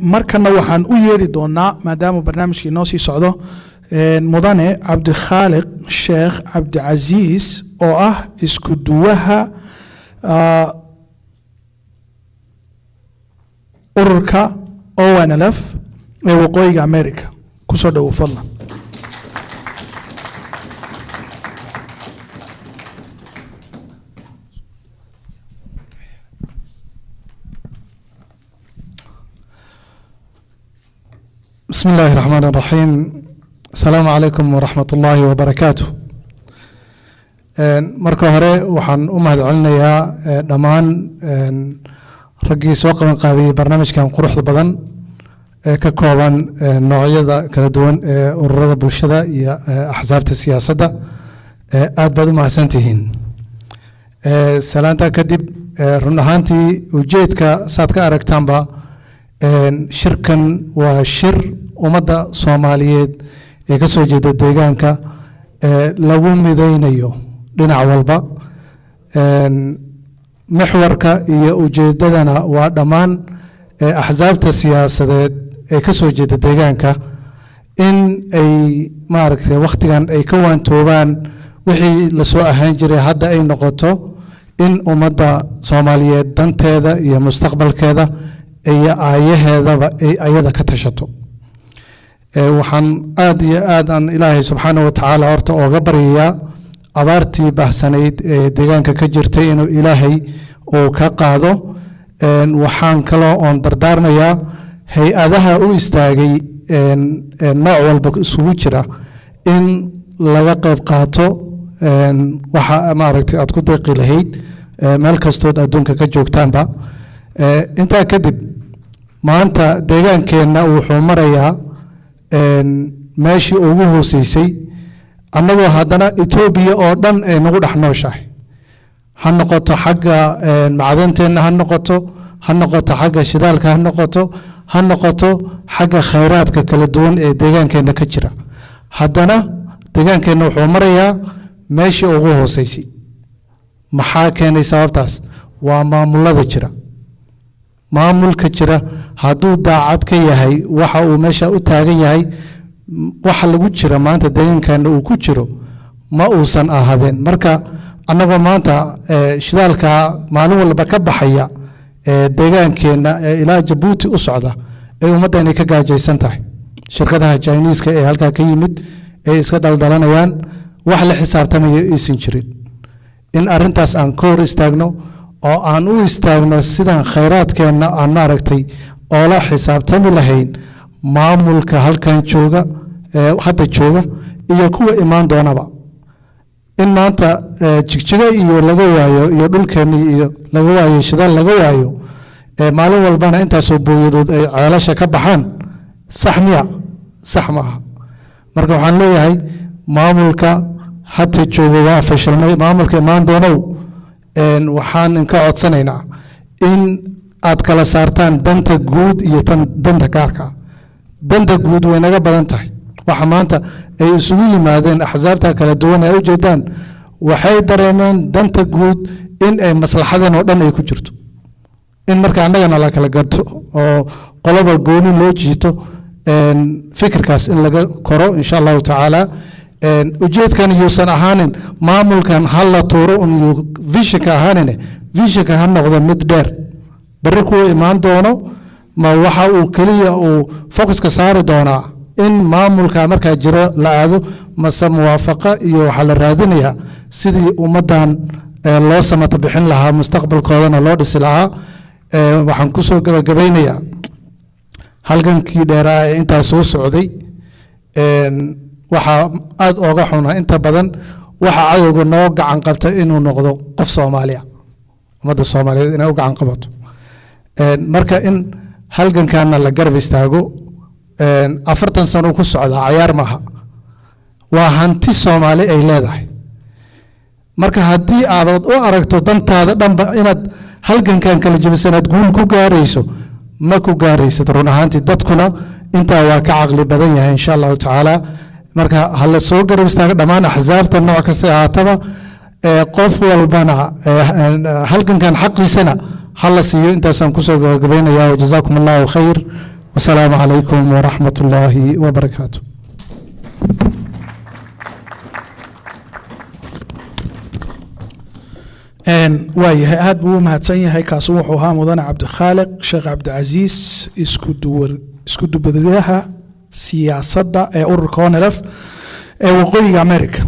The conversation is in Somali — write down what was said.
markana waxaan u yeeri doonaa maadaama barnaamijka inoo sii socdo mudane cabdikhaaliq sheekh cabdicasiis oo ah isku duwaha ururka ONLF ee waqooyiga America kusoo dhawo fadlan. بسم الله الرحمن الرحيم. السلام عليكم ورحمة الله وبركاته. marka hore waxaan u mahadcelinayaa dhammaan raggii soo qaban qaabiyay barnaamijkan quruxda badan ee ka kooban noocyada kala duwan ee ururada bulshada iyo axsaabta siyaasadda. aad baad u mahadsantihiin. salaanta kadib run ahaantii ujeedka saad ka aragtaanba shirkan waa shir ummadda Soomaaliyeed ee ka soo jeeda deegaanka lagu mideynayo dhinac walba. محورka iyo ujeedadana waa dhammaan axsaabta siyaasadeed ee ka soo jeeda deegaanka in ay maaragtay waqtigan ay ka waantoobaan wixii la soo ahaan jiray hadda ay noqoto in ummadda Soomaaliyeed danteeda iyo mustaqbalkeeda iyo aayaheedaba ay ayada ka tashato. waxaan aad iyo aad aan Ilaahay subxaanahu wa tacaala horta ooga baryayaa abaartii bahsanayd ee deegaanka ka jirtay inuu Ilaahay uu ka qaado. waxaan kaloo oon dardaarmayaa hay-adaha u istaagay nooc walba isugu jira in laga qayb qaato waxa maaragtay aad ku deeqi lahayd meel kastood adduunka ka joogtaanba. intaa kadib maanta deegaankeenna wuxuu marayaa meeshii ugu hooseysay annagoo haddana Ethiopia oo dhan ay nagu dhex nooshahay. ha noqoto xagga macdanteenna, ha noqoto xagga shidaalka, ha noqoto xagga khayraadka kala duwan ee deegaankeenna ka jira. haddana deegaankeenna wuxuu marayaa meeshii ugu hooseysay. maxaa keenay sababtaas? waa maamulada jira. maamulka jira hadduu daacad ka yahay waxa uu meesha u taagan yahay, waxa lagu jira maanta deegaankeena uu ku jiro ma uusan ahaadeen. marka annagoo maanta shidaalka maalin walba ka baxaya deegaankeena ilaa Jabuuti u socda ee ummadda inay ka gaajaysan tahay. shirkadaha Chinese-ka ee halkaa ka yimid ee iska daldalanayaan wax la xisaabtamayo aysan jirin. in arrintaas aan ka hor istaagno oo aan u istaagno sidaan khayraadkeena aan maaragtay oo la xisaabtami lahayn maamulka halkan jooga hadda jooga iyo kuwa imaan doonaba. in maanta jigjiga iyo laga waayo iyo dhulkeena iyo laga waayo shidaal laga waayo maalin walbana intaasoo booyadood ay ceelasha ka baxaan sax ma aha. marka waxaan leeyahay maamulka hadda jooga waa fashilmay. maamulka imaan doonow waxaan inka codsanaynaa in aad kala saartaan danta guud iyo tan danta gaarka. danta guud way naga badan tahay. waxa maanta ay isugu yimaadeen axsaabta kala duwan ee u jeedaan waxay dareemeen danta guud in ay maslaxadan oo dhan ay ku jirto. in marka annagana la kala garto oo qoloba gooni loo jiito fikirkaas in laga koro insha Allahu tacaala. ujeedkan yuusan ahaanin maamulkan hal la tuuro un visionka ahaanin, visionka ha noqdo mid dheer. bari ku imaan doono ma waxa uu kaliya uu focuska saari doonaa in maamulka markaa jiro la aado mase muwaafaqa iyo waxa la raadinayaa sidii ummadan loo samata bixin lahaa mustaqbalkoodana loo dhisi lahaa. waxaan ku soo gabagabeynayaa halgankii dheeraa ee intaa soo socday. waxa aad ooga xunaa inta badan waxa cadowga noo gacan qabta inuu noqdo qof Soomaaliya, ummadda Soomaaliyeed inay u gacan qabato. marka in halgankaana la garab istaago 40 sano ku socda ciyaar maaha. waa hanti Soomaali ay leedahay. marka haddii aad u aragto dantaada dhanba inaad halgankan kala jabisanaad guul ku gaarayso ma ku gaaraysid. run ahaantii dadkuna intaa waa ka caqli badan yahay insha Allahu tacaala. marka hal soo garab istaaga dhammaan axsaabta nooc kasta ahaataba qof walbana halgankan xaqiisana هلا سيو انت سان كسو غبينيا وجزاكم الله خير wasalaamu calaykum waraxmat ullaahi wabarakaatu. waayahay aad buu u mahadsan yahay. kaasi wuxuu ahaa mudane cabdikhaaliq sheekh cabdicasiis isku dubadlaha siyaasadda ee ururka ONLF ee waqooyiga America.